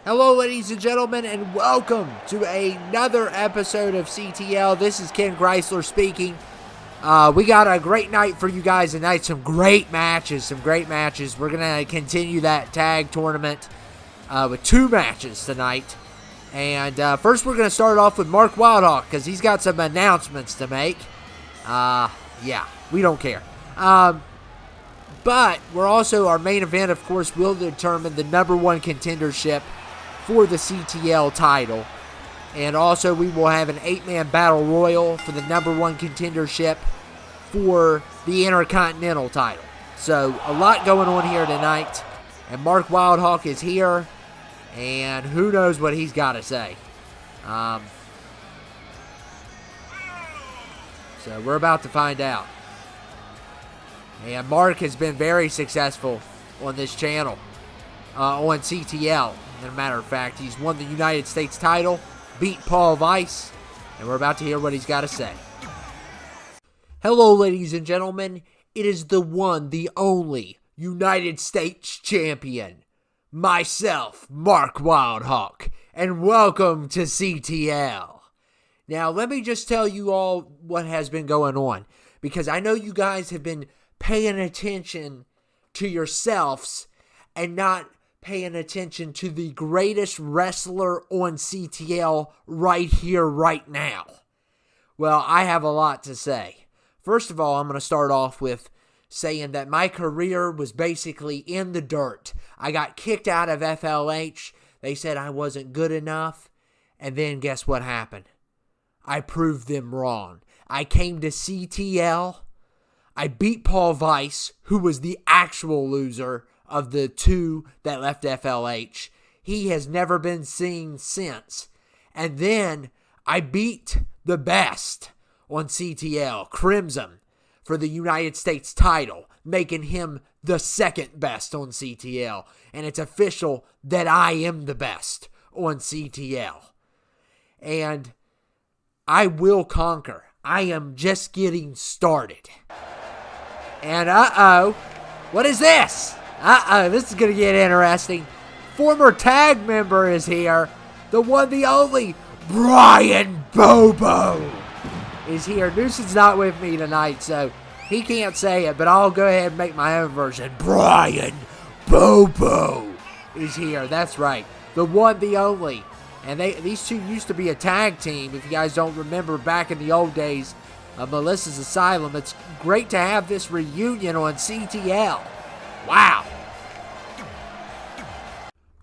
Hello, ladies and gentlemen, and welcome to another episode of CTL. This is Ken Greisler speaking. We got a great night for you guys tonight. Some great matches. We're going to continue that tag tournament with two matches tonight. And first, we're going to start off with Mark Wildhawk because he's got some announcements to make. Yeah, we don't care. But we're also, our main event, of course, will determine the number one contendership for the CTL title. And also we will have an 8-man battle royal for the number one contendership for the intercontinental title. So a lot going on here tonight. And Mark Wildhawk is here. And who knows what he's got to say. So we're about to find out. And Mark has been very successful on this channel. On CTL. As a matter of fact, he's won the United States title, beat Paul Weiss, and we're about to hear what he's got to say. Hello, ladies and gentlemen. It is the one, the only United States champion, myself, Mark Wildhawk, and welcome to CTL. Now, let me just tell you all what has been going on, because I know you guys have been paying attention to yourselves and not paying attention to the greatest wrestler on CTL right here, right now. Well, I have a lot to say. First of all, I'm going to start off with saying that my career was basically in the dirt. I got kicked out of FLH. They said I wasn't good enough. And then guess what happened? I proved them wrong. I came to CTL. I beat Paul Weiss, who was the actual loser of the two that left FLH. He has never been seen since. And then I beat the best on CTL, Crimson, for the United States title, making him the second best on CTL. And it's official that I am the best on CTL. And I will conquer. I am just getting started. And what is this? This is going to get interesting. Former tag member is here. The one, the only, Brian Bobo is here. Newson's not with me tonight, so he can't say it, but I'll go ahead and make my own version. Brian Bobo is here. That's right. The one, the only. And these two used to be a tag team, if you guys don't remember back in the old days of Melissa's Asylum. It's great to have this reunion on CTL. Wow.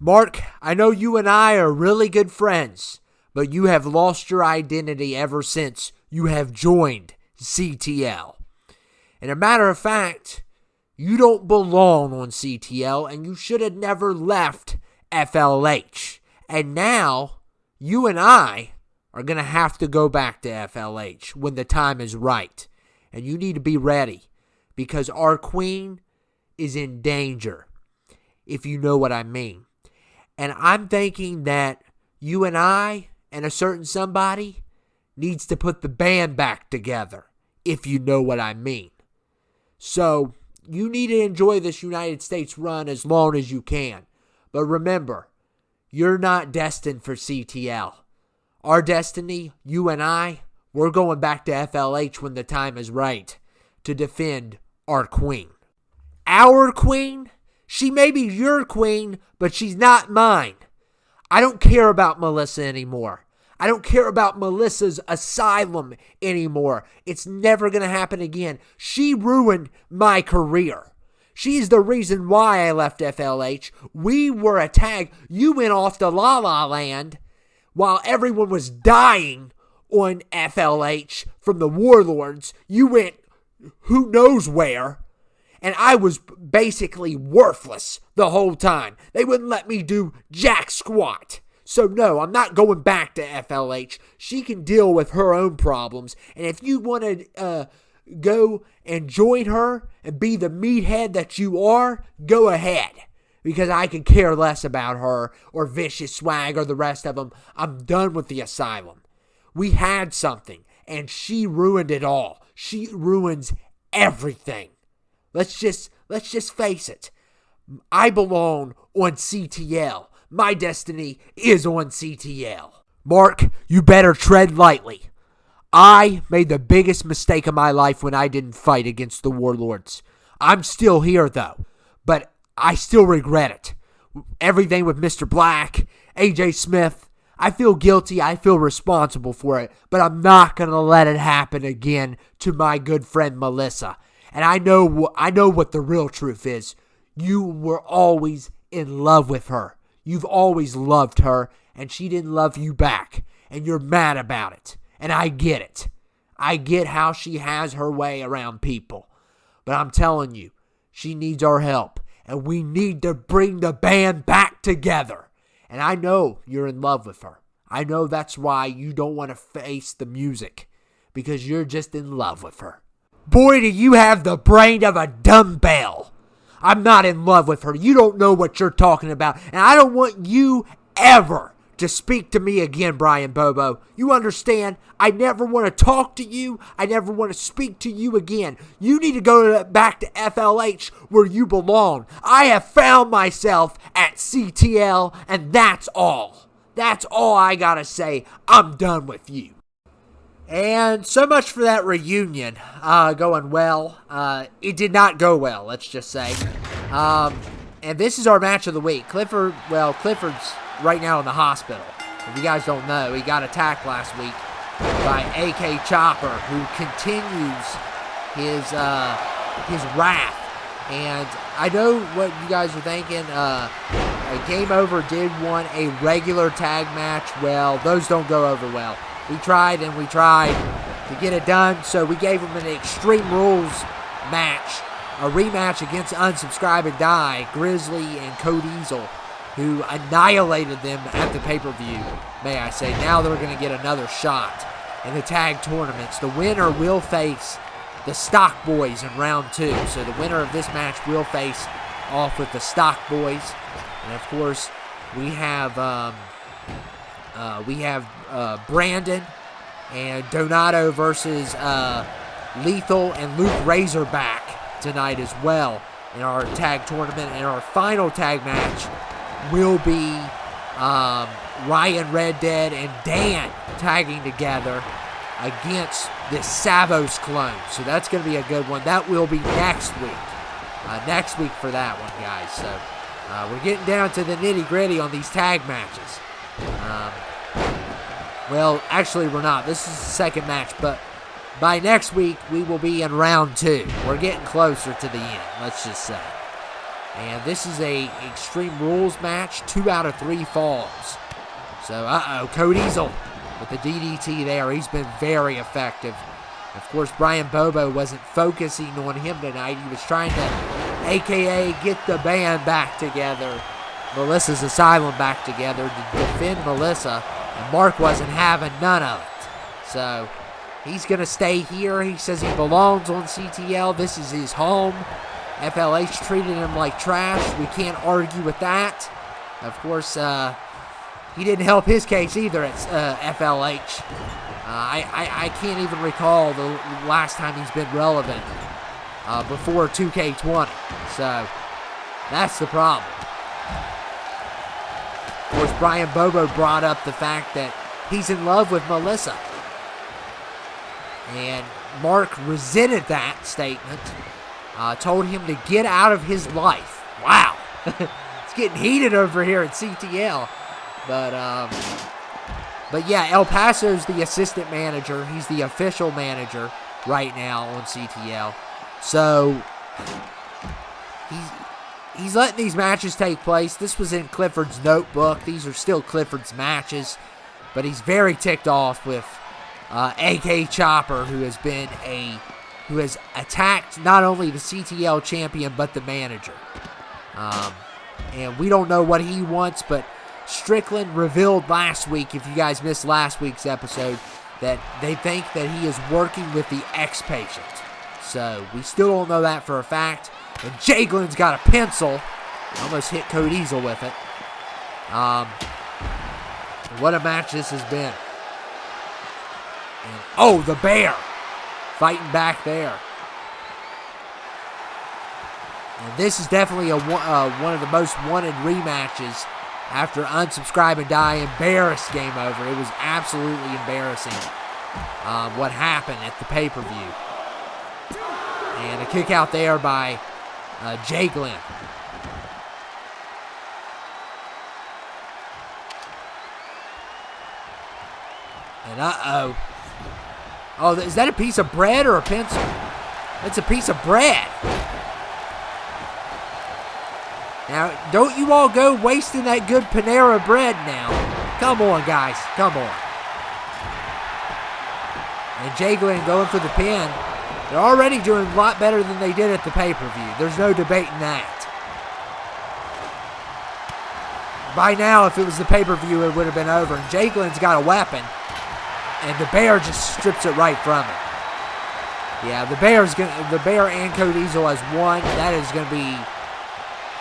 Mark, I know you and I are really good friends, but you have lost your identity ever since you have joined CTL. And a matter of fact, you don't belong on CTL, and you should have never left FLH. And now, you and I are going to have to go back to FLH when the time is right. And you need to be ready, because our queen is in danger, if you know what I mean. And I'm thinking that you and I and a certain somebody needs to put the band back together, if you know what I mean. So you need to enjoy this United States run as long as you can. But remember, you're not destined for CTL. Our destiny, you and I, we're going back to FLH when the time is right to defend our queen. Our queen? She may be your queen, but she's not mine. I don't care about Melissa anymore. I don't care about Melissa's Asylum anymore. It's never going to happen again. She ruined my career. She's the reason why I left FLH. We were a tag. You went off to La La Land while everyone was dying on FLH from the Warlords. You went who knows where. And I was basically worthless the whole time. They wouldn't let me do jack squat. So no, I'm not going back to FLH. She can deal with her own problems. And if you want to go and join her and be the meathead that you are, go ahead. Because I could care less about her or Vicious Swag or the rest of them. I'm done with the Asylum. We had something, and she ruined it all. She ruins everything. Let's just face it. I belong on CTL. My destiny is on CTL. Mark, you better tread lightly. I made the biggest mistake of my life when I didn't fight against the Warlords. I'm still here, though, but I still regret it. Everything with Mr. Black, AJ Smith, I feel guilty. I feel responsible for it, but I'm not going to let it happen again to my good friend Melissa. And I know what the real truth is. You were always in love with her. You've always loved her, and she didn't love you back, and you're mad about it. And I get it. I get how she has her way around people. But I'm telling you, she needs our help. And we need to bring the band back together. And I know you're in love with her. I know that's why you don't want to face the music. Because you're just in love with her. Boy, do you have the brain of a dumbbell. I'm not in love with her. You don't know what you're talking about. And I don't want you ever to speak to me again, Brian Bobo. You understand? I never want to talk to you. I never want to speak to you again. You need to go back to FLH where you belong. I have found myself at CTL, and that's all. That's all I gotta say. I'm done with you. And so much for that reunion going well. It did not go well, let's just say. And this is our match of the week. Clifford's right now in the hospital. If you guys don't know, he got attacked last week by AK Chopper, who continues his wrath. And I know what you guys are thinking. Game Over did want a regular tag match. Well, those don't go over well. We tried and we tried to get it done, so we gave him an Extreme Rules match, a rematch against Unsubscribe and Die, Grizzly and Code Diesel, who annihilated them at the pay-per-view, may I say. Now they're going to get another shot in the tag tournaments. The winner will face the Stock Boys in round 2. So the winner of this match will face off with the Stock Boys. And of course, we have Brandon and Donato versus Lethal and Luke Razorback tonight as well in our tag tournament. And our final tag match will be Ryan Red Dead and Dan tagging together against the Savos clone. So that's going to be a good one. That will be next week. Next week for that one, guys. So we're getting down to the nitty-gritty on these tag matches. Well, actually, we're not. This is the second match, but by next week, we will be in round 2. We're getting closer to the end, let's just say. And this is a Extreme Rules match, 2 out of 3 falls. So, Code Diesel with the DDT there. He's been very effective. Of course, Brian Bobo wasn't focusing on him tonight. He was trying to, a.k.a. get the band back together, Melissa's Asylum back together to defend Melissa. And Mark wasn't having none of it. So, he's going to stay here. He says he belongs on CTL. This is his home. FLH treated him like trash. We can't argue with that. Of course, he didn't help his case either at FLH. I can't even recall the last time he's been relevant before 2K20. So, that's the problem. Of course, Brian Bobo brought up the fact that he's in love with Melissa. And Mark resented that statement. Told him to get out of his life. Wow. It's getting heated over here at CTL. But yeah, El Paso's the assistant manager. He's the official manager right now on CTL. So, he's letting these matches take place. This was in Clifford's notebook. These are still Clifford's matches. But he's very ticked off with AK Chopper, who has attacked not only the CTL champion, but the manager. And we don't know what he wants, but Strickland revealed last week, if you guys missed last week's episode, that they think that he is working with the X-Patient. So, we still don't know that for a fact. And Jaglin's got a pencil. Almost hit Code Diesel with it. What a match this has been. And, oh, the Bear. Fighting back there. And this is definitely one of the most wanted rematches after unsubscribe and die. Embarrassed Game Over. It was absolutely embarrassing what happened at the pay-per-view. And a kick out there by Jay Glenn. And uh-oh. Oh, is that a piece of bread or a pencil? It's a piece of bread. Now, don't you all go wasting that good Panera bread now. Come on, guys. Come on. And Jay Glenn going for the pin. They're already doing a lot better than they did at the pay-per-view. There's no debating that. By now, if it was the pay-per-view, it would have been over. And Jay Glenn's got a weapon. And the Bear just strips it right from him. Yeah, the Bear and Cody Diesel as one. That is going to be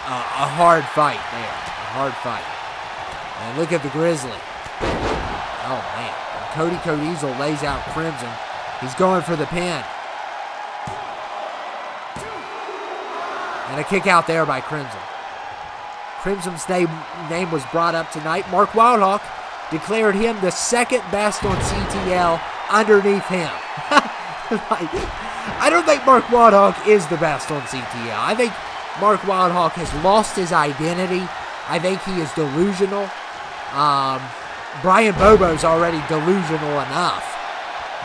a hard fight there. A hard fight. And look at the Grizzly. Oh, man. And Cody Diesel lays out Crimson. He's going for the pin. And a kick out there by Crimson. Crimson's name was brought up tonight. Mark Wildhawk declared him the second best on CTL underneath him. I don't think Mark Wildhawk is the best on CTL. I think Mark Wildhawk has lost his identity. I think he is delusional. Brian Bobo's already delusional enough.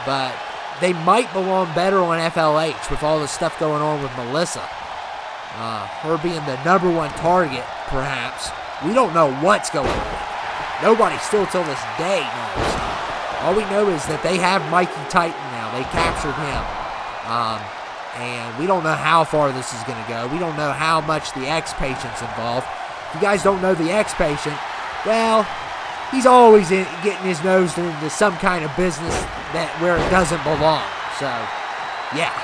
But they might belong better on FLH with all the stuff going on with Melissa. Her being the number one target, perhaps. We don't know what's going on. Nobody still till this day knows. All we know is that they have Mikey Titan now. They captured him. And we don't know how far this is going to go. We don't know how much the X-Patient's involved. If you guys don't know the X-Patient, well, he's always getting his nose into some kind of business where it doesn't belong. So, yeah.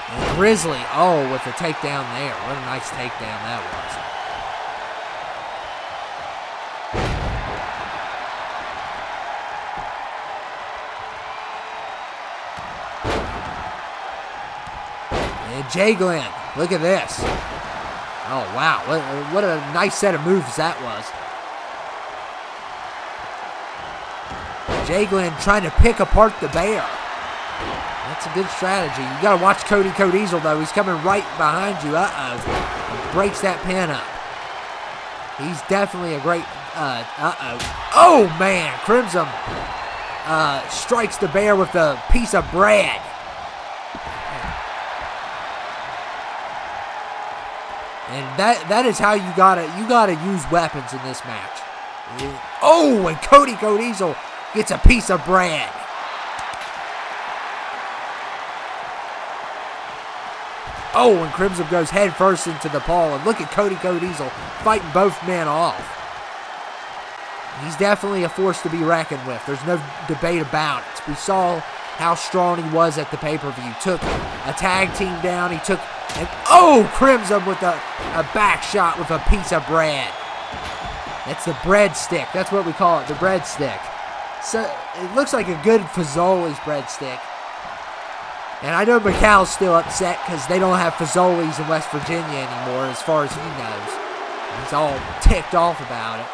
And Grizzly, with a takedown there. What a nice takedown that was. And Jay Glenn, look at this. Oh, wow. What a nice set of moves that was. Jay Glenn trying to pick apart the Bear. That's a good strategy. You got to watch Cody Diesel, though. He's coming right behind you. Uh-oh. Breaks that pin up. He's definitely a great... Oh, man. Crimson strikes the Bear with a piece of bread. And that is how you gotta use weapons in this match. Oh, and Cody Diesel gets a piece of bread. Oh, and Crimson goes head first into the pole. And look at Cody Diesel fighting both men off. He's definitely a force to be reckoned with. There's no debate about it. We saw how strong he was at the pay-per-view. Took a tag team down. He took... And Crimson with a back shot with a piece of bread. That's the bread stick. That's what we call it, the bread stick. So it looks like a good Fazoli's bread stick. And I know Macau's still upset because they don't have Fazoli's in West Virginia anymore, as far as he knows. He's all ticked off about it.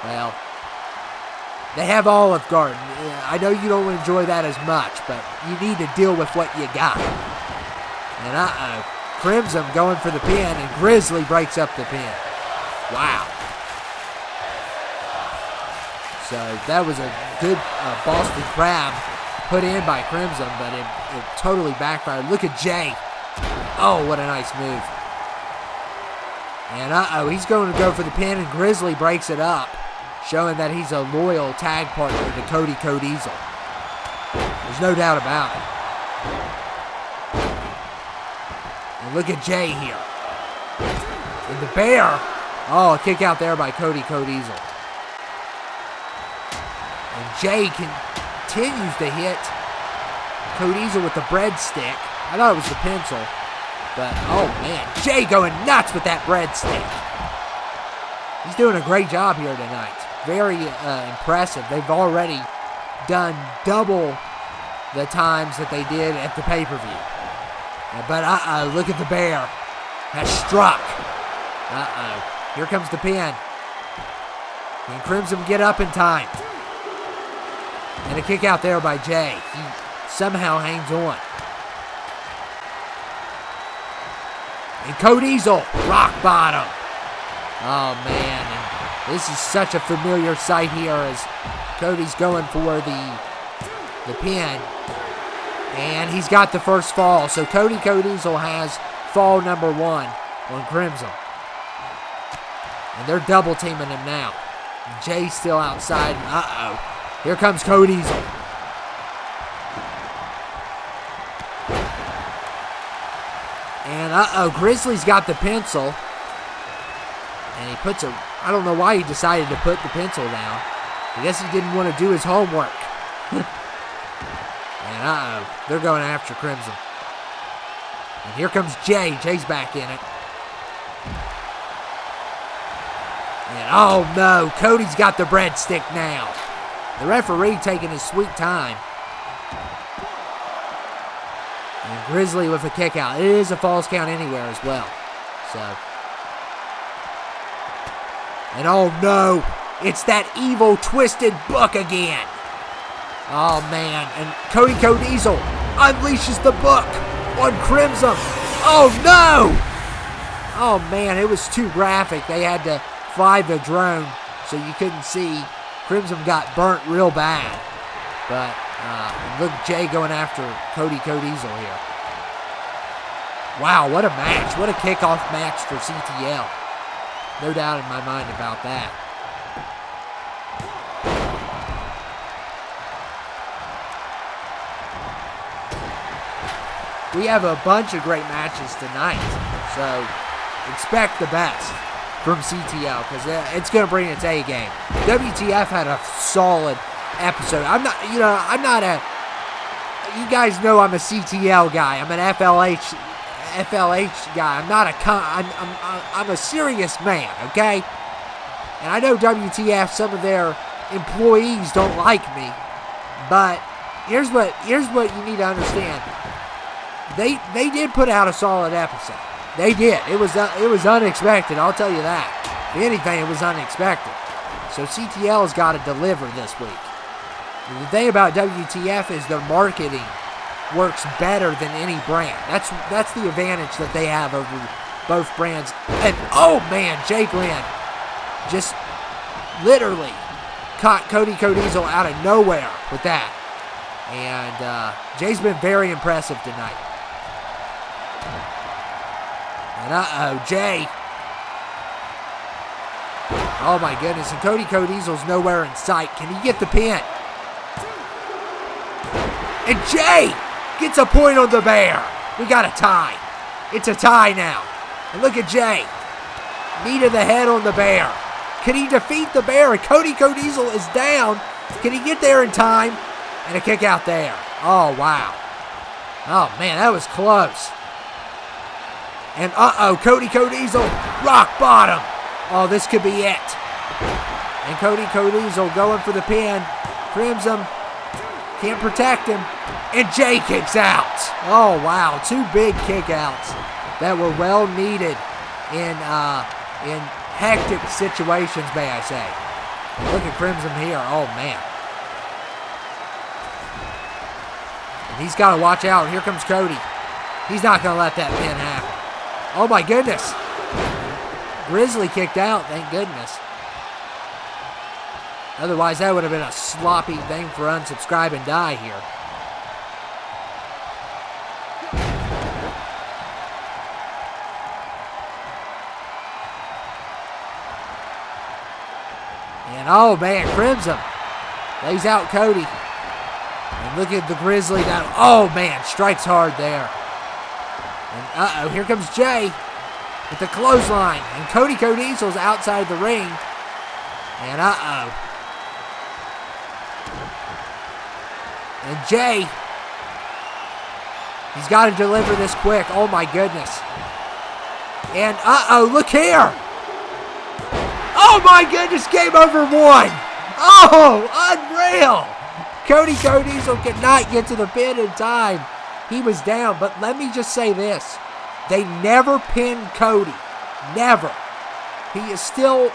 Well, they have Olive Garden. I know you don't enjoy that as much, but you need to deal with what you got. And Crimson going for the pin, and Grizzly breaks up the pin. Wow. So that was a good Boston Crab put in by Crimson, but it totally backfired. Look at Jay. Oh, what a nice move. And he's going to go for the pin, and Grizzly breaks it up, showing that he's a loyal tag partner to Cody Diesel. There's no doubt about it. And look at Jay here. And the Bear. Oh, a kick out there by Cody Diesel. And Jay continues to hit Cody Diesel with the breadstick. I thought it was the pencil. But, oh man, Jay going nuts with that breadstick. He's doing a great job here tonight. Very impressive. They've already done double the times that they did at the pay-per-view. But look at the Bear. has struck. Here comes the pin. Can Crimson get up in time? And a kick out there by Jay. He somehow hangs on. And Cody Diesel, rock bottom. Oh, man. And this is such a familiar sight here as Cody's going for the pin. And he's got the first fall. So Cody Diesel has fall number 1 on Crimson. And they're double teaming him now. Jay's still outside. Here comes Cody Diesel. And Grizzly's got the pencil. And he puts I don't know why he decided to put the pencil down. I guess he didn't want to do his homework. And they're going after Crimson. And here comes Jay. Jay's back in it. And oh no, Cody's got the breadstick now. The referee taking his sweet time. And Grizzly with a kick out. It is a false count anywhere as well. So. And oh no, it's that evil twisted book again. Oh man, and Cody Diesel unleashes the book on Crimson. Oh no! Oh man, it was too graphic. They had to fly the drone so you couldn't see. Crimson got burnt real bad. But look, Jay going after Cody Diesel here. Wow, what a match. What a kickoff match for CTL. No doubt in my mind about that. We have a bunch of great matches tonight, so expect the best from CTL because it's going to bring its A game. WTF had a solid episode. You guys know I'm a CTL guy. I'm an FLH guy. I'm a serious man, okay? And I know WTF, some of their employees don't like me, but here's what you need to understand. They did put out a solid episode. They did. It was unexpected, I'll tell you that. If anything, it was unexpected. So CTL's got to deliver this week. The thing about WTF is their marketing works better than any brand. That's the advantage that they have over both brands. And oh man, Jay Glenn just literally caught Cody Diesel out of nowhere with that. And Jay's been very impressive tonight. And Jay. Oh my goodness, and Cody Diesel's nowhere in sight. Can he get the pin? And Jay gets a point on the bear. We got a tie. It's a tie now. And look at Jay. Knee to the head on the bear. Can he defeat the bear? And Cody Diesel is down. Can he get there in time? And a kick out there. Oh, wow. Oh, man, that was close. And Cody Diesel, rock bottom. Oh, this could be it. And Cody Diesel going for the pin. Crimson can't protect him. And Jay kicks out. Oh, wow. 2 big kickouts that were well needed in hectic situations, may I say. Look at Crimson here. Oh, man. And he's got to watch out. Here comes Cody. He's not going to let that pin happen. Oh, my goodness. Grizzly kicked out, thank goodness. Otherwise, that would have been a sloppy thing for unsubscribe and die here. And oh man, Crimson lays out Cody. And look at the Grizzly down. Oh man, strikes hard there. And here comes Jay with the clothesline. And Cody Diesel's outside the ring. And And Jay, he's got to deliver this quick. Oh my goodness. And look here. Oh my goodness, game over 1. Oh, unreal. Cody Diesel could not get to the pin in time. He was down, but let me just say this. They never pinned Cody. Never. He is still,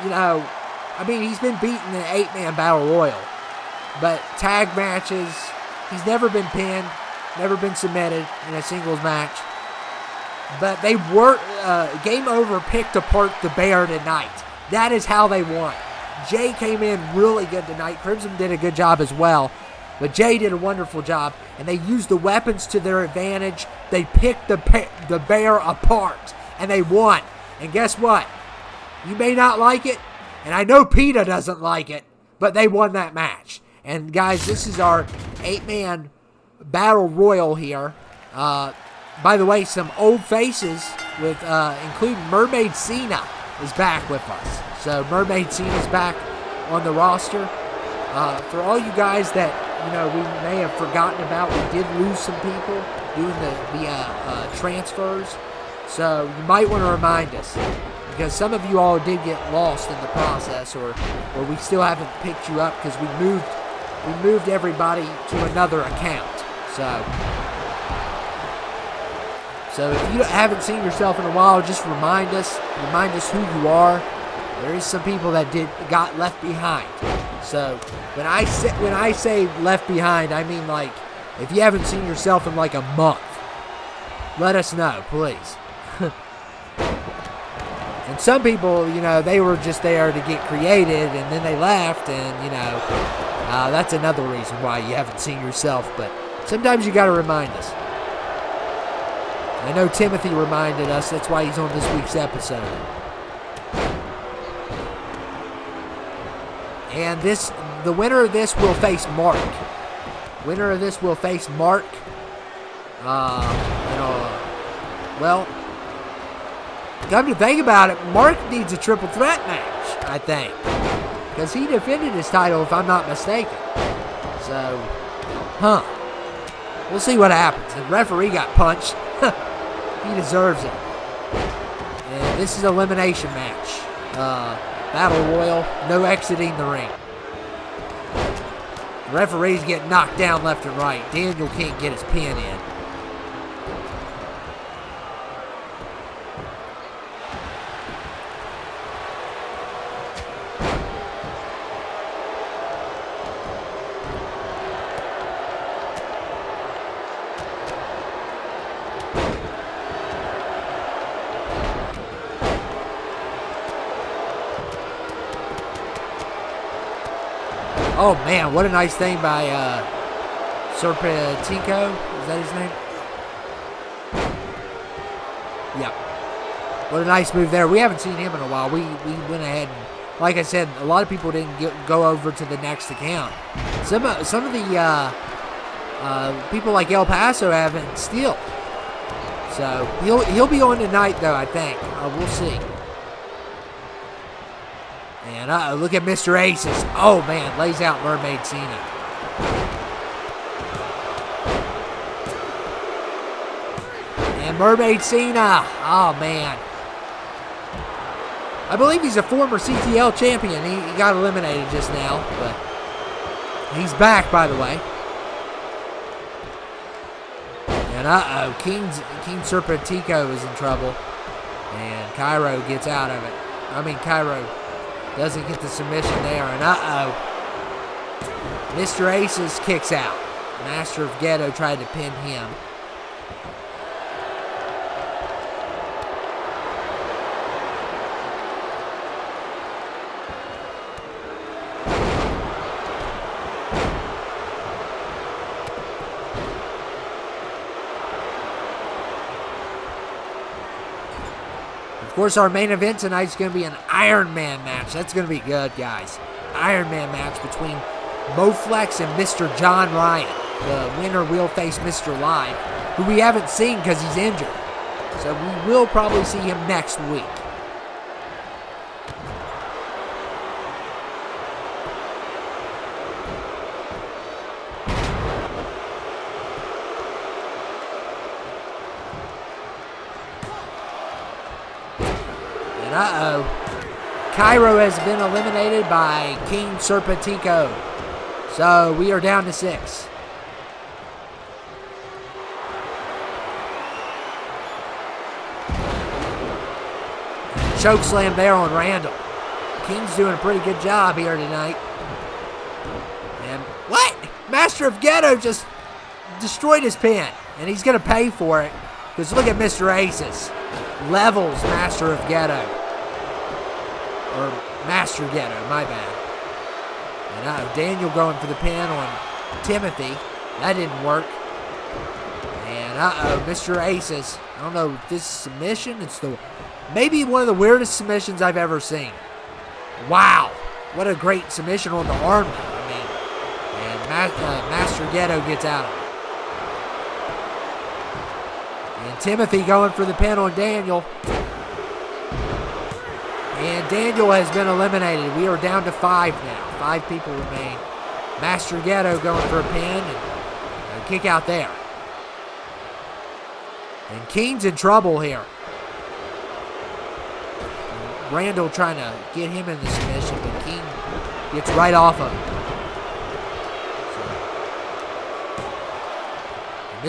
he's been beaten in an 8-man battle royal. But tag matches, he's never been pinned, never been submitted in a singles match. But they were, Game Over picked apart the Bear tonight. That is how they won. Jay came in really good tonight. Crimson did a good job as well. But Jay did a wonderful job, and they used the weapons to their advantage. They picked the Bear apart, and they won. And guess what? You may not like it, and I know PETA doesn't like it, but they won that match. And guys, this is our 8-man battle royal here. By the way, some old faces, with including Mermaid Cena is back with us. So Mermaid Cena's back on the roster. For all you guys that we may have forgotten about, we did lose some people doing the transfers. So you might want to remind us, because some of you all did get lost in the process, or we still haven't picked you up because we moved everybody to another account. So if you haven't seen yourself in a while, just remind us who you are. There is some people that got left behind. So when I say left behind, I mean, like, if you haven't seen yourself in like a month, let us know, please. And some people, they were just there to get created, and then they left, and that's another reason why you haven't seen yourself. But sometimes you got to remind us. I know Timothy reminded us. That's why he's on this week's episode. And the winner of this will face Mark. Winner of this will face Mark. Well, come to think about it, Mark needs a triple threat match, I think, because he defended his title, if I'm not mistaken. So, we'll see what happens. The referee got punched. He deserves it. And this is an elimination match. Battle Royal, no exiting the ring. The referee's getting knocked down left and right. Daniel can't get his pin in. Oh, man, what a nice thing by Serpentico. Is that his name? Yep. What a nice move there. We haven't seen him in a while. We went ahead and, like I said, a lot of people didn't go over to the next account. Some of the people like El Paso haven't still. So he'll be on tonight, though, I think. We'll see. And look at Mr. Aces. Oh, man, lays out Mermaid Cena. And Mermaid Cena. Oh, man. I believe he's a former CTL champion. He got eliminated just now, but he's back, by the way. And King Serpentico is in trouble. And Cairo gets out of it. Cairo doesn't get the submission there, and Mr. Aces kicks out. Master of Ghetto tried to pin him. Of course, our main event tonight is going to be an Iron Man match. That's going to be good, guys. Iron Man match between Moflex and Mr. John Ryan. The winner will face Mr. Live, who we haven't seen because he's injured. So we will probably see him next week. And Cairo has been eliminated by King Serpentico. So we are down to 6. choke slam there on Randall. King's doing a pretty good job here tonight. And what? Master of Ghetto just destroyed his pin. And he's going to pay for it. Because look at Mr. Aces. Levels Master of Ghetto. Or Master Ghetto, my bad. And Daniel going for the pin on Timothy. That didn't work. And Mr. Aces. I don't know if this is submission. It's maybe one of the weirdest submissions I've ever seen. Wow. What a great submission on the arm. I mean, and Master Ghetto gets out of it. And Timothy going for the pin on Daniel. And Daniel has been eliminated. We are down to 5 now. 5 people remain. Master Ghetto going for a pin and a kick out there. And Keen's in trouble here. Randall trying to get him in the submission, but Keen gets right off of him.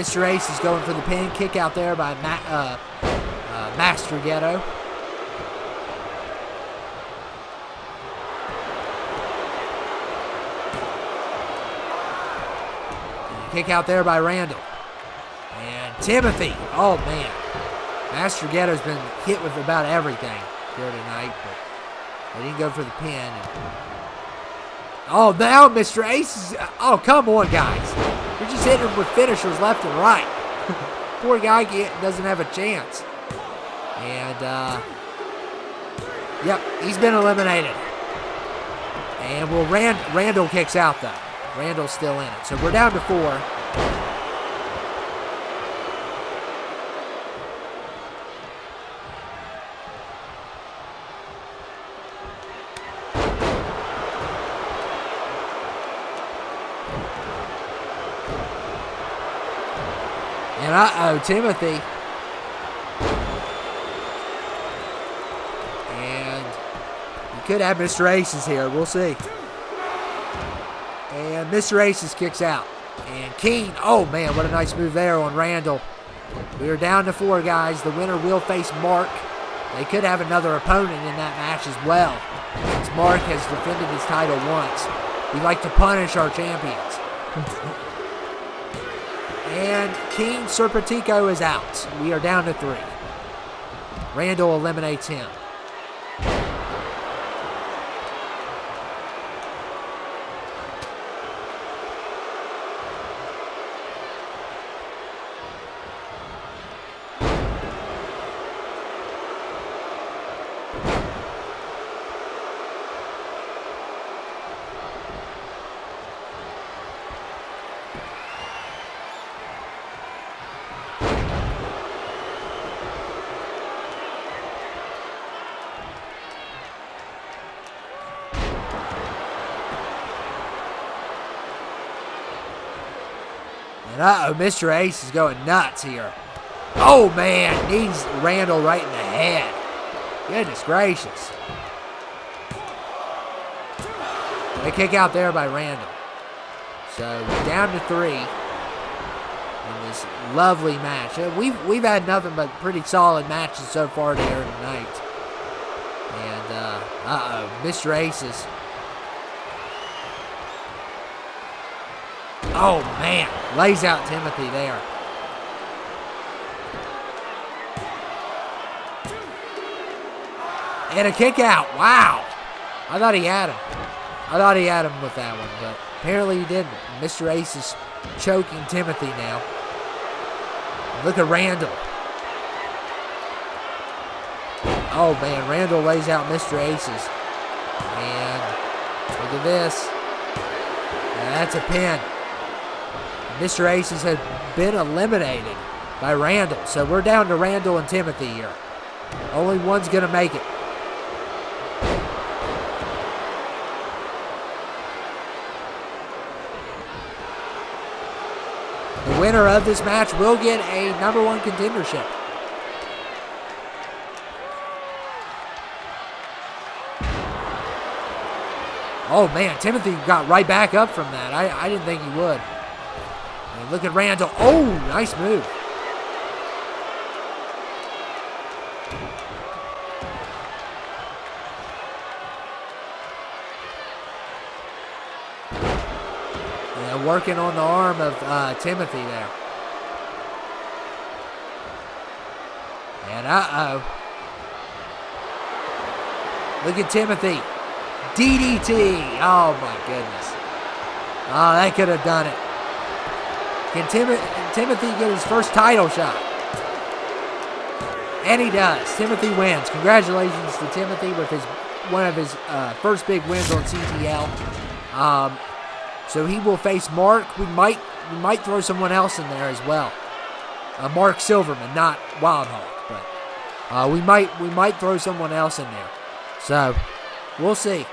So, Mr. Ace is going for the pin. Kick out there by Master Ghetto. Kick out there by Randall. And Timothy. Oh, man. Master Ghetto's been hit with about everything here tonight, but they didn't go for the pin. Oh, now Mr. Ace is... Oh, come on, guys. We're just hitting him with finishers left and right. Poor guy doesn't have a chance. And, yep, he's been eliminated. And Randall kicks out, though. Randall's still in it. So we're down to 4. And Timothy. And you could have Mr. Aces here. We'll see. And Mr. Aces kicks out. And Keen, oh man, what a nice move there on Randall. We are down to 4, guys. The winner will face Mark. They could have another opponent in that match as well, since Mark has defended his title once. We like to punish our champions. And King Serpentico is out. We are down to 3. Randall eliminates him. And Mr. Ace is going nuts here. Oh, man, knees Randall right in the head. Goodness gracious. A kick out there by Randall. So, down to 3 in this lovely match. We've had nothing but pretty solid matches so far here tonight. And, Mr. Ace is... Oh, man. Lays out Timothy there. And a kick out. Wow. I thought he had him. I thought he had him with that one, but apparently he didn't. Mr. Ace is choking Timothy now. Look at Randall. Oh, man. Randall lays out Mr. Aces. And look at this. And that's a pin. Mr. Aces has been eliminated by Randall. So we're down to Randall and Timothy here. Only one's going to make it. The winner of this match will get a #1 contendership. Oh, man, Timothy got right back up from that. I didn't think he would. And look at Randall. Oh, nice move. working on the arm of Timothy there. And look at Timothy. DDT. Oh, my goodness. Oh, that could have done it. Can Timothy get his first title shot? And he does. Timothy wins. Congratulations to Timothy with one of his first big wins on CTL. So he will face Mark. We might throw someone else in there as well. Mark Silverman, not Wildhawk, but we might throw someone else in there. So we'll see.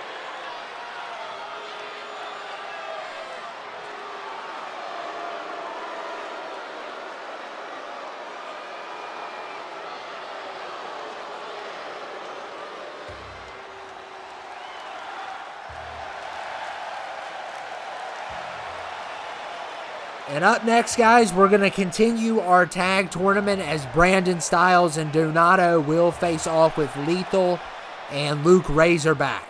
And up next, guys, we're going to continue our tag tournament as Brandon Styles and Donato will face off with Lethal and Luke Razorback.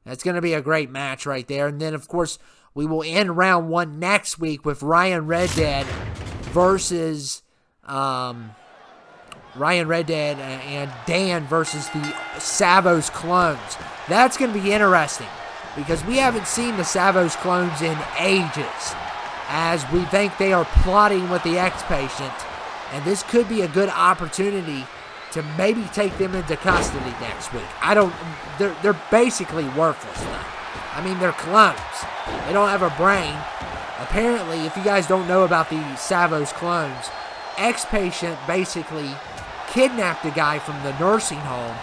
That's going to be a great match right there. And then, of course, we will end round one next week with Ryan Reddead versus Ryan Reddead and Dan versus the Savos Clones. That's going to be interesting because we haven't seen the Savos Clones in ages, as we think they are plotting with the X-Patient, and this could be a good opportunity to maybe take them into custody next week. They're basically worthless now. I mean, they're clones. They don't have a brain. Apparently, if you guys don't know about the Savos Clones, X-Patient basically kidnapped a guy from the nursing home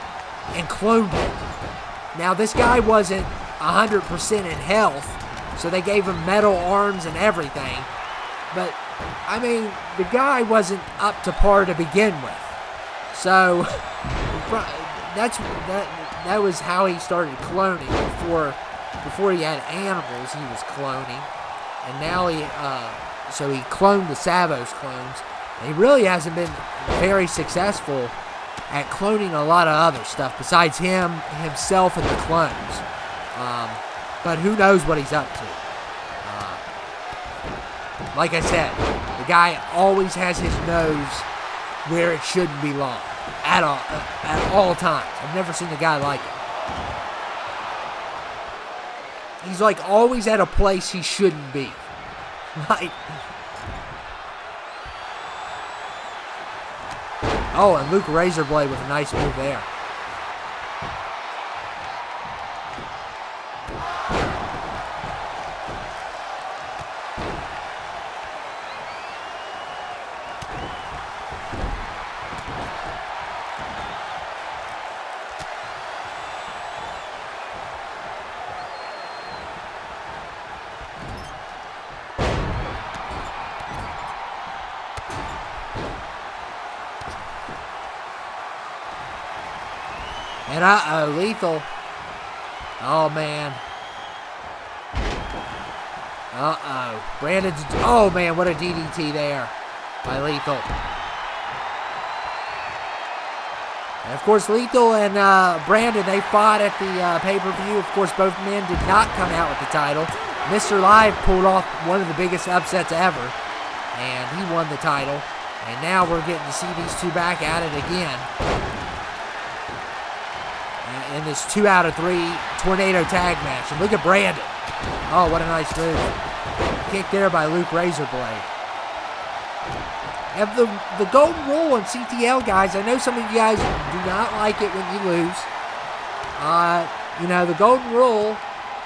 and cloned him. Now, this guy wasn't 100% in health, so they gave him metal arms and everything. But, I mean, the guy wasn't up to par to begin with. So, that was how he started cloning. Before he had animals, he was cloning. And now so he cloned the Savos clones. And he really hasn't been very successful at cloning a lot of other stuff besides himself, and the clones. But who knows what he's up to. Like I said, the guy always has his nose where it shouldn't belong at all times. I've never seen a guy like him. He's like always at a place he shouldn't be. Like, oh, and Luke Razorblade with a nice move there. And Lethal. Oh, man. Brandon's, oh, man, what a DDT there by Lethal. And, of course, Lethal and Brandon, they fought at the pay-per-view. Of course, both men did not come out with the title. Mr. Live pulled off one of the biggest upsets ever, and he won the title. And now we're getting to see these two back at it again in this 2 out of 3 tornado tag match. And look at Brandon. Oh, what a nice move. Kick there by Luke Razorblade. And the golden rule on CTL, guys, I know some of you guys do not like it when you lose. You know, the golden rule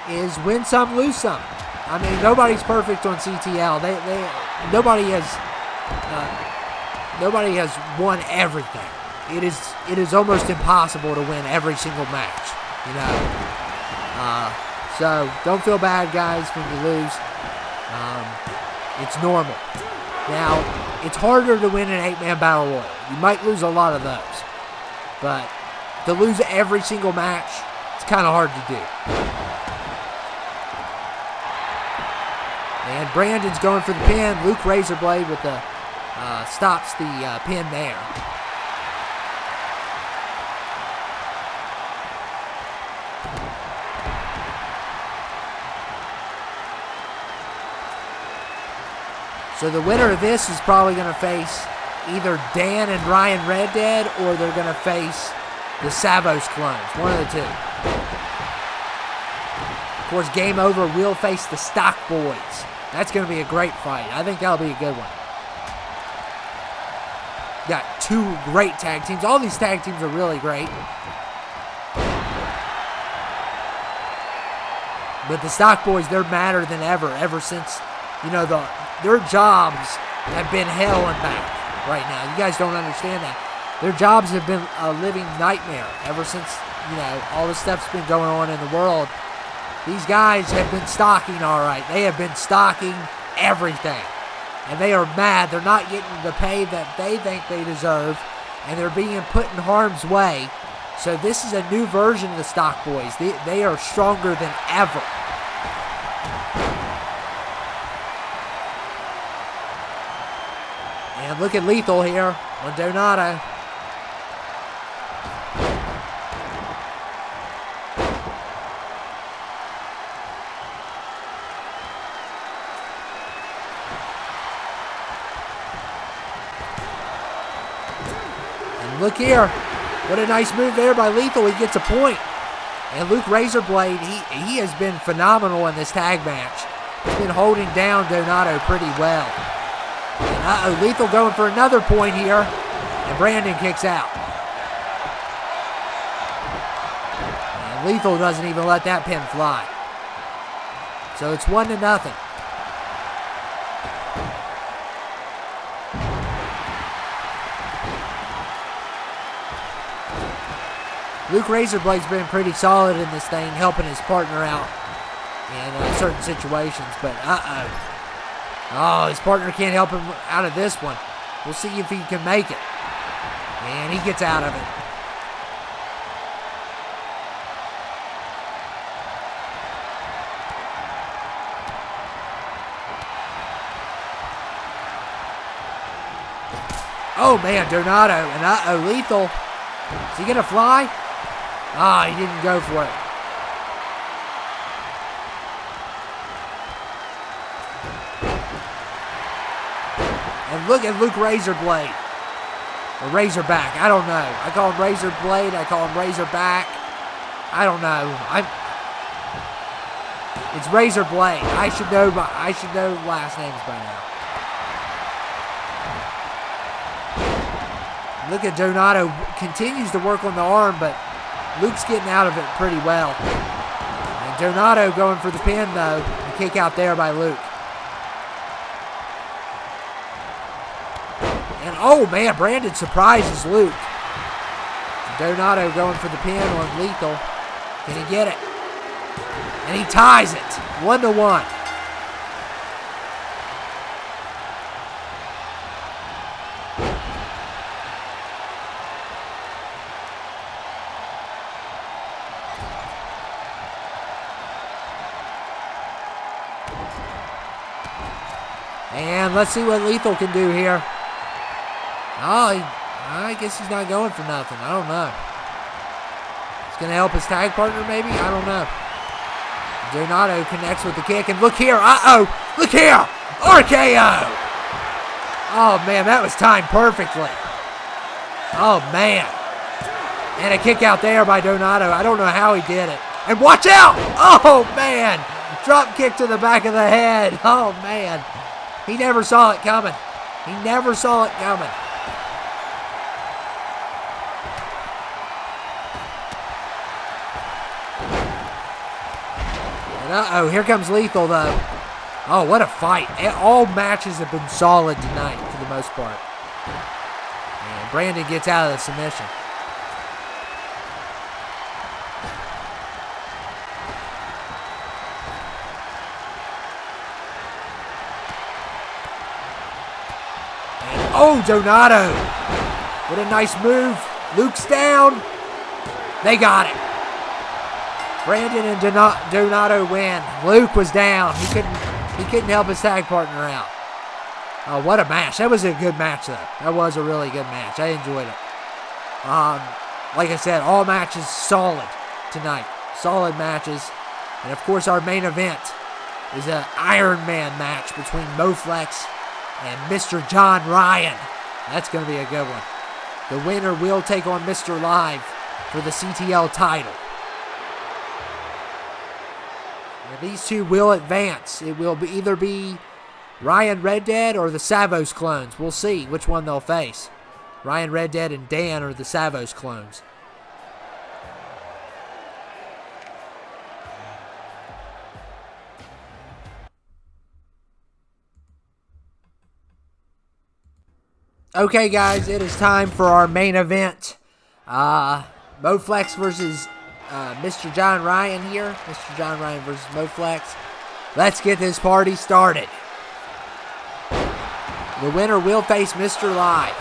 is win some, lose some. I mean, nobody's perfect on CTL. Nobody has won everything. It is almost impossible to win every single match, you know. So don't feel bad, guys, when you lose. It's normal. Now, it's harder to win an 8-man battle royal. You might lose a lot of those, but to lose every single match, it's kind of hard to do. And Brandon's going for the pin. Luke Razorblade with the stops the pin there. So the winner of this is probably going to face either Dan and Ryan Red Dead, or they're going to face the Savos clones. One of the two. Of course, Game Over will face the Stock Boys. That's going to be a great fight. I think that'll be a good one. Got two great tag teams. All these tag teams are really great. But the Stock Boys, they're madder than ever since, their jobs have been hell and back right now. You guys don't understand that. Their jobs have been a living nightmare ever since, all this stuff's been going on in the world. These guys have been stocking all right. They have been stocking everything. And they are mad. They're not getting the pay that they think they deserve. And they're being put in harm's way. So this is a new version of the Stock Boys. They are stronger than ever. And look at Lethal here on Donato. And look here. What a nice move there by Lethal. He gets a point. And Luke Razorblade, he has been phenomenal in this tag match. He's been holding down Donato pretty well. And Lethal going for another point here. And Brandon kicks out. And Lethal doesn't even let that pin fly. So it's 1-0. Luke Razorblade's been pretty solid in this thing, helping his partner out in certain situations. But oh, his partner can't help him out of this one. We'll see if he can make it. And he gets out of it. Oh man, Donato and Lethal. Is he gonna fly? Ah, he didn't go for it. And look at Luke Razorblade. Or Razorback, I don't know. I call him Razorblade, I call him Razorback. I don't know. It's Razorblade. I should know last names by now. Look at Donato. Continues to work on the arm, but Luke's getting out of it pretty well. And Donato going for the pin, though. The kick out there by Luke. And, oh, man, Brandon surprises Luke. Donato going for the pin on Lethal. Can he get it? And he ties it. 1-1. And let's see what Lethal can do here. Oh, I guess he's not going for nothing. I don't know. He's going to help his tag partner maybe? I don't know. Donato connects with the kick. And look here. Look here. RKO. Oh, man, that was timed perfectly. Oh, man. And a kick out there by Donato. I don't know how he did it. And watch out. Oh, man. Drop kick to the back of the head. Oh, man. He never saw it coming. He never saw it coming. And here comes Lethal, though. Oh, what a fight. All matches have been solid tonight, for the most part. And Brandon gets out of the submission. Oh, Donato. What a nice move. Luke's down. They got it. Brandon and Donato win. Luke was down. He couldn't help his tag partner out. Oh, what a match. That was a good match, though. That was a really good match. I enjoyed it. Like I said, all matches solid tonight. Solid matches. And, of course, our main event is an Iron Man match between Moflex and Mr. John Ryan. That's going to be a good one. The winner will take on Mr. Live for the CTL title. And these two will advance. It will either be Ryan Red Dead or the Savos clones. We'll see which one they'll face. Ryan Red Dead and Dan are the Savos clones. Okay, guys, it is time for our main event. Moflex versus Mr. John Ryan here. Mr. John Ryan versus Moflex. Let's get this party started. The winner will face Mr. Live.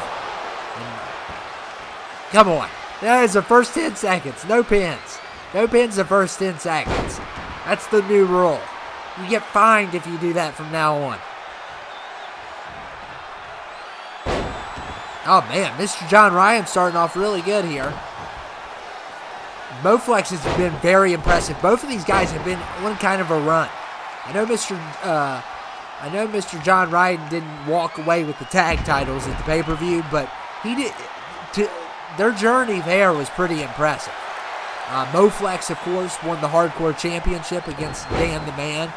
Come on. That is the first 10 seconds. No pins. No pins the first 10 seconds. That's the new rule. You get fined if you do that from now on. Oh, man, Mr. John Ryan starting off really good here. Moflex has been very impressive. Both of these guys have been on kind of a run. I know Mr. John Ryan didn't walk away with the tag titles at the pay-per-view, but he did. Their journey there was pretty impressive. Moflex, of course, won the Hardcore Championship against Dan the Man.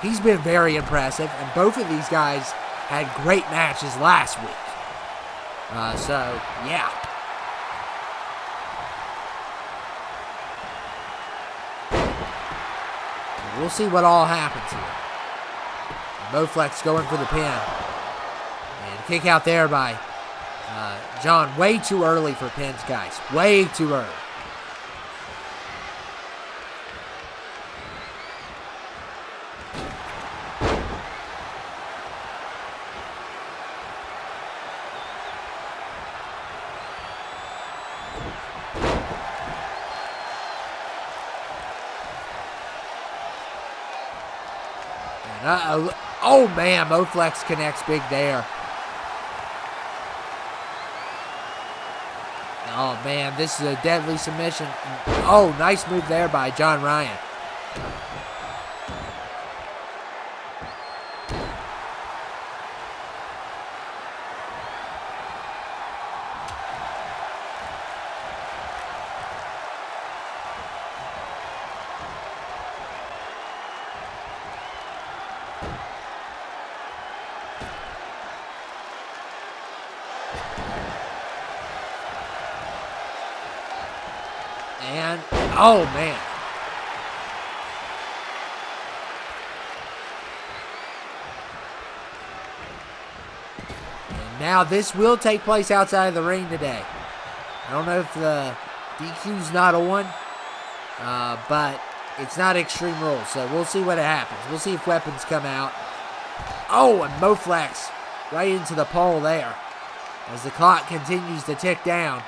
He's been very impressive, and both of these guys had great matches last week. So, yeah. We'll see what all happens here. Moflex going for the pin. And kick out there by John. Way too early for pins, guys. Way too early. Oh, man, Moflex connects big there. Oh, man, this is a deadly submission. Oh, nice move there by John Ryan. And, oh, man. And now this will take place outside of the ring today. I don't know if the DQ's not on, but it's not Extreme Rules, so we'll see what happens. We'll see if weapons come out. Oh, and Moflex right into the pole there as the clock continues to tick down.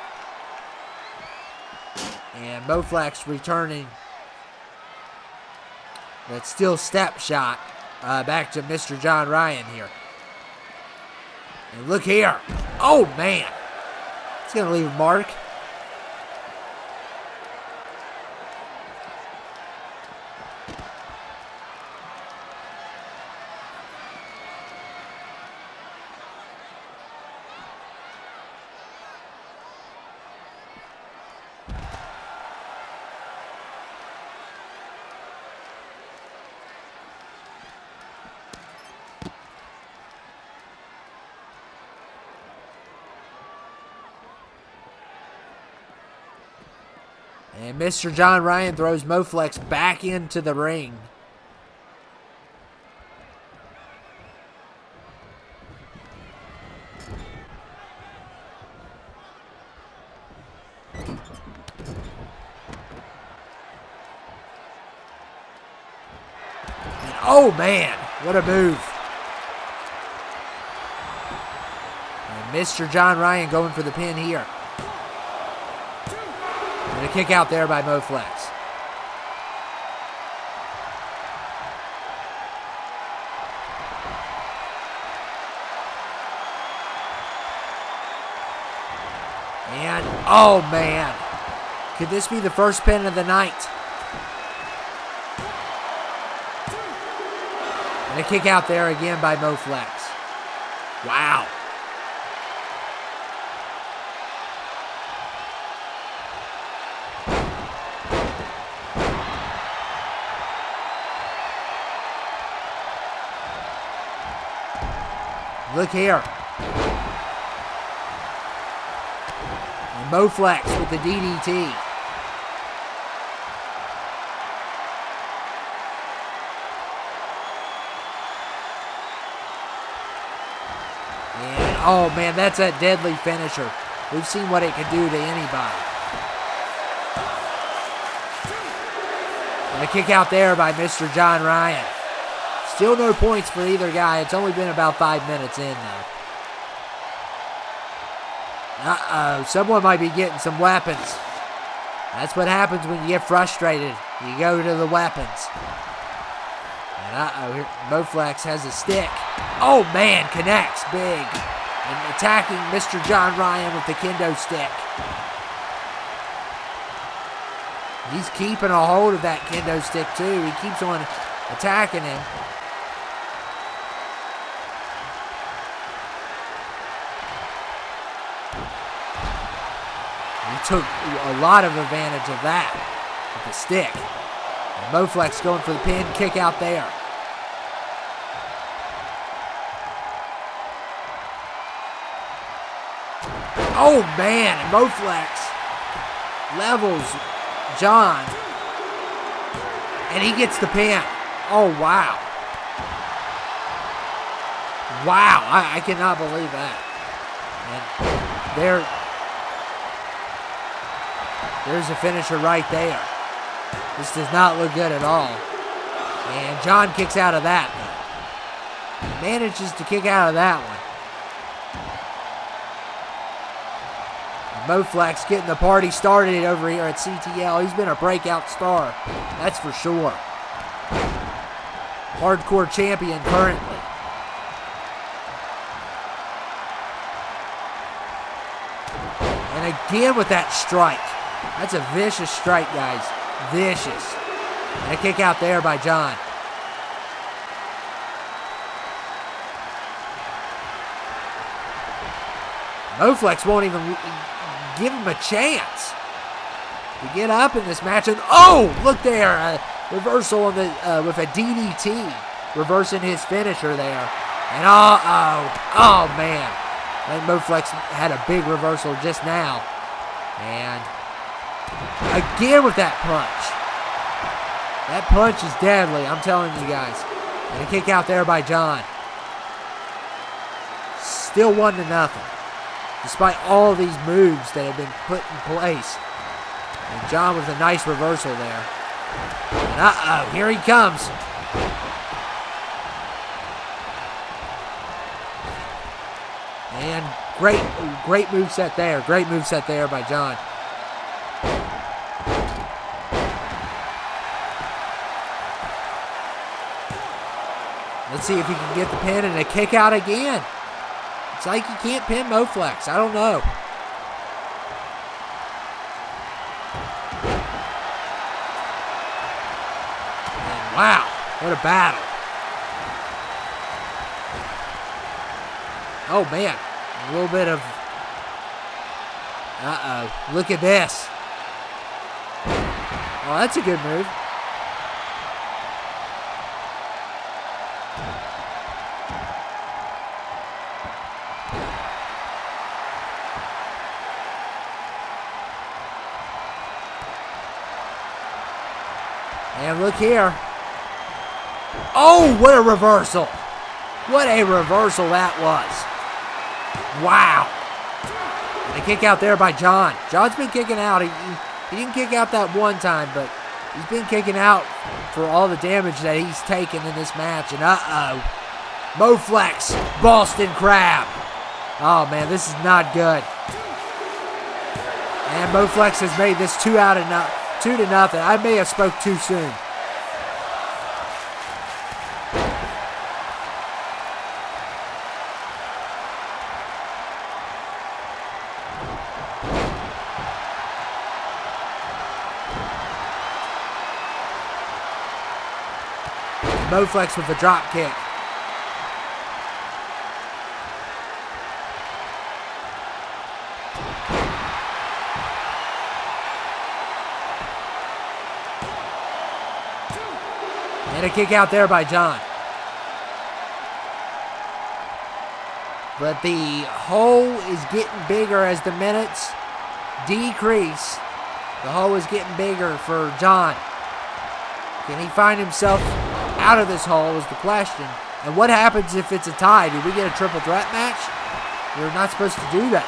And Moflex returning that steel step shot back to Mr. John Ryan here. And look here. Oh, man. It's going to leave a mark. And Mr. John Ryan throws Moflex back into the ring. And oh, man, what a move. And Mr. John Ryan going for the pin here. And a kick out there by Moflex. And, oh man, could this be the first pin of the night? And a kick out there again by Moflex. Wow. Look here. And Moflex with the DDT. And, oh man, that's a deadly finisher. We've seen what it can do to anybody. And a kick out there by Mr. John Ryan. Still no points for either guy. It's only been about 5 minutes in, though. Uh-oh. Someone might be getting some weapons. That's what happens when you get frustrated. You go to the weapons. And uh-oh. Moflex has a stick. Oh, man. Connects big. And attacking Mr. John Ryan with the kendo stick. He's keeping a hold of that kendo stick, too. He keeps on attacking him. Took a lot of advantage of that with the stick. And Moflex going for the pin, kick out there. Oh man, and Moflex levels John. And he gets the pin. Oh wow. Wow, I cannot believe that. And there's a finisher right there. This does not look good at all. And John kicks out of that, though. He manages to kick out of that one. And Moflex getting the party started over here at CTL. He's been a breakout star. That's for sure. Hardcore champion currently. And again with that strike. That's a vicious strike, guys. Vicious. And a kick out there by John. Moflex won't even give him a chance to get up in this match. And oh, look there. Reversal on the, with a DDT. Reversing his finisher there. And oh man. I think Moflex had a big reversal just now. And again with that punch. That punch is deadly, I'm telling you guys. And a kick out there by John. Still 1-0. Despite all these moves that have been put in place. And John with a nice reversal there. And uh-oh, here he comes. And great moveset there. Great moveset there by John. Let's see if he can get the pin and a kick out again. It's like he can't pin Moflex. I don't know. And wow, what a battle. Oh man, a little bit of, look at this. Oh, that's a good move. And look here. Oh, what a reversal. What a reversal that was. Wow. And a kick out there by John. John's been kicking out. He didn't kick out that one time, but he's been kicking out for all the damage that he's taken in this match. And uh-oh. Moflex, Boston Crab. Oh, man, this is not good. And Moflex has made this 2-0. I may have spoke too soon. Moflex with the drop kick. And a kick out there by John. But the hole is getting bigger as the minutes decrease. The hole is getting bigger for John. Can he find himself out of this hole is the question. And what happens if it's a tie? Do we get a triple threat match? We're not supposed to do that.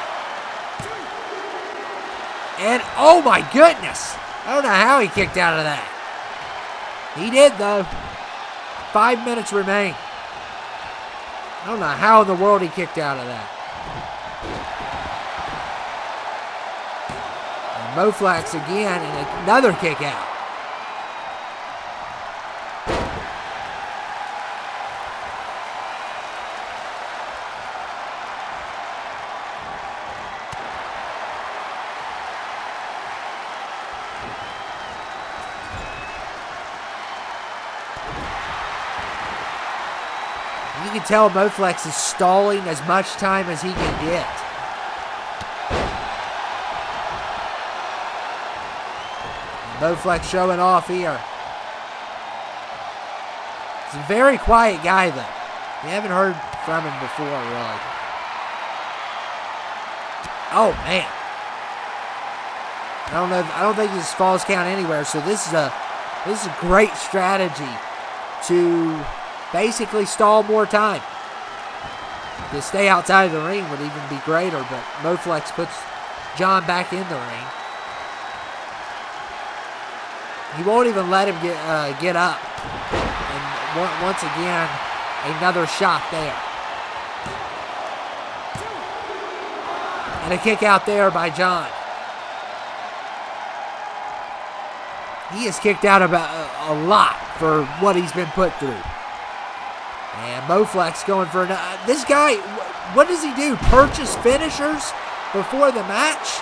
And oh my goodness! I don't know how he kicked out of that. He did though. 5 minutes remain. I don't know how in the world he kicked out of that. And Moflax again and another kick out. You can tell Moflex is stalling as much time as he can get. Moflex showing off here. He's a very quiet guy, though. We haven't heard from him before, really. Oh, man. I don't think this falls count anywhere, so this is a great strategy to basically stall more time. To stay outside of the ring would even be greater, but Moflex puts John back in the ring. He won't even let him get up. And once again, another shot there. And a kick out there by John. He has kicked out about a lot for what he's been put through. And Moflex going for another. This guy, what does he do? Purchase finishers before the match?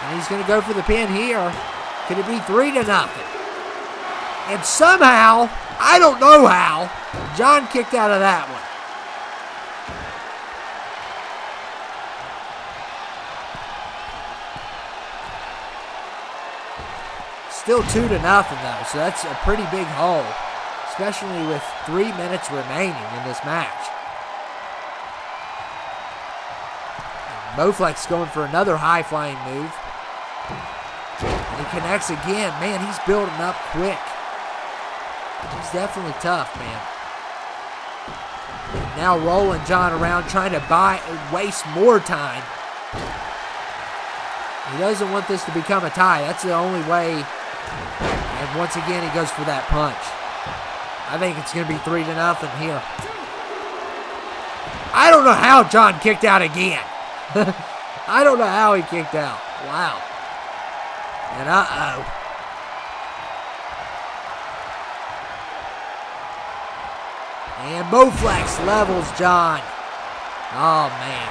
And he's going to go for the pin here. Could it be 3-0? And somehow, I don't know how, John kicked out of that one. Still 2-0 though, so that's a pretty big hole. Especially with 3 minutes remaining in this match. Moflex going for another high-flying move. And he connects again. Man, he's building up quick. He's definitely tough, man. Now rolling John around, trying to waste more time. He doesn't want this to become a tie. That's the only way. And once again, he goes for that punch. I think it's going to be 3-0 here. I don't know how John kicked out again. I don't know how he kicked out. Wow. And uh-oh. And Moflex levels John. Oh, man.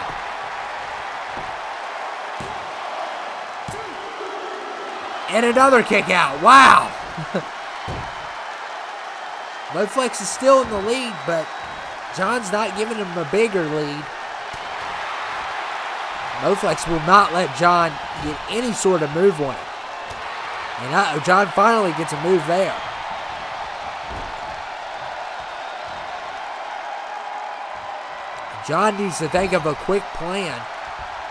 And another kick out. Wow. Moflex is still in the lead, but John's not giving him a bigger lead. Moflex will not let John get any sort of move on it. And John finally gets a move there. John needs to think of a quick plan.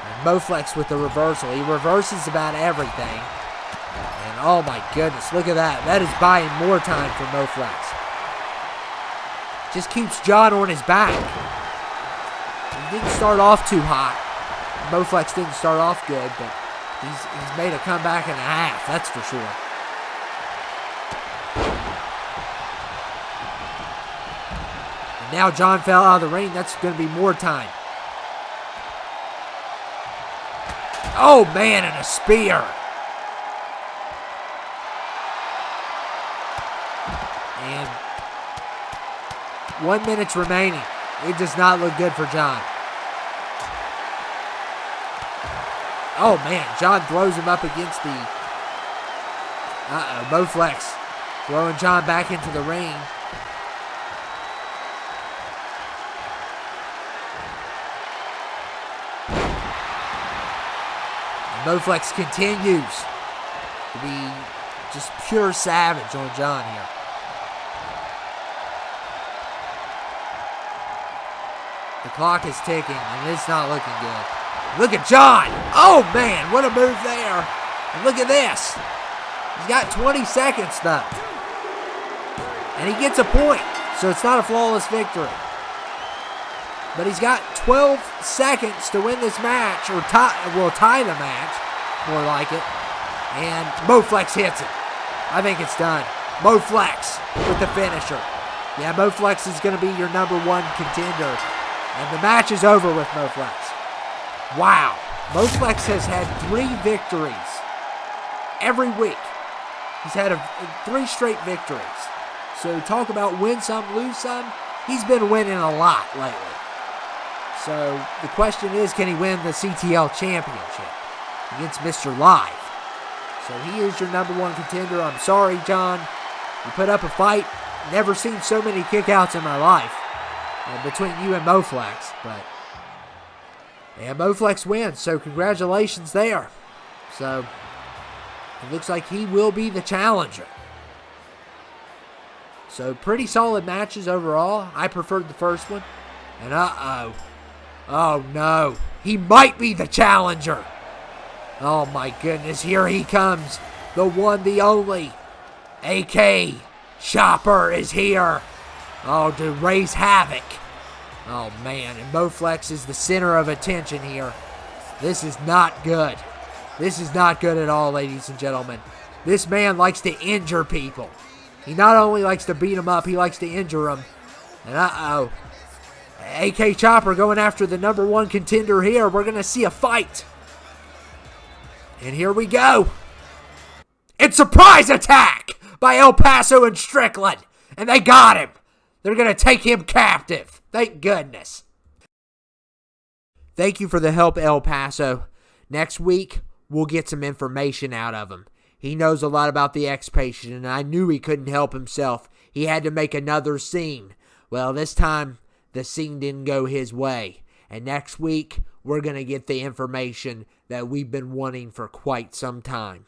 And Moflex with the reversal. He reverses about everything. And oh my goodness, look at that. That is buying more time for Moflex. Just keeps John on his back. He didn't start off too hot. Moflex didn't start off good, but he's made a comeback and a half, that's for sure. And now John fell out of the ring. That's going to be more time. Oh, man, and a spear. And 1 minute remaining. It does not look good for John. Oh, man. John throws him up against the... Moflex throwing John back into the ring. And Moflex continues to be just pure savage on John here. The clock is ticking, and it's not looking good. Look at John. Oh, man, what a move there. And look at this. He's got 20 seconds, though. And he gets a point, so it's not a flawless victory. But he's got 12 seconds to win this match, or tie the match, more like it. And Moflex hits it. I think it's done. Moflex with the finisher. Yeah, Moflex is going to be your number one contender. And the match is over with Moflex. Wow. Moflex has had 3 victories every week. He's had 3 straight victories. So talk about win some, lose some. He's been winning a lot lately. So the question is, can he win the CTL championship against Mr. Live? So he is your number one contender. I'm sorry, John. You put up a fight. Never seen so many kickouts in my life between you and Moflex. But yeah, Moflex wins. So congratulations there. So it looks like he will be the challenger. So pretty solid matches overall. I preferred the first one. And oh no, he might be the challenger. Oh my goodness, here he comes. The one, the only. AK Chopper is here. Oh, to raise havoc. Oh man, and Moflex is the center of attention here. This is not good. This is not good at all, ladies and gentlemen. This man likes to injure people. He not only likes to beat them up, he likes to injure them. And AK Chopper going after the number one contender here. We're going to see a fight. And here we go. It's surprise attack by El Paso and Strickland. And they got him. They're going to take him captive. Thank goodness. Thank you for the help, El Paso. Next week, we'll get some information out of him. He knows a lot about the X-Patient, and I knew he couldn't help himself. He had to make another scene. Well, this time, the scene didn't go his way. And next week, we're going to get the information that we've been wanting for quite some time.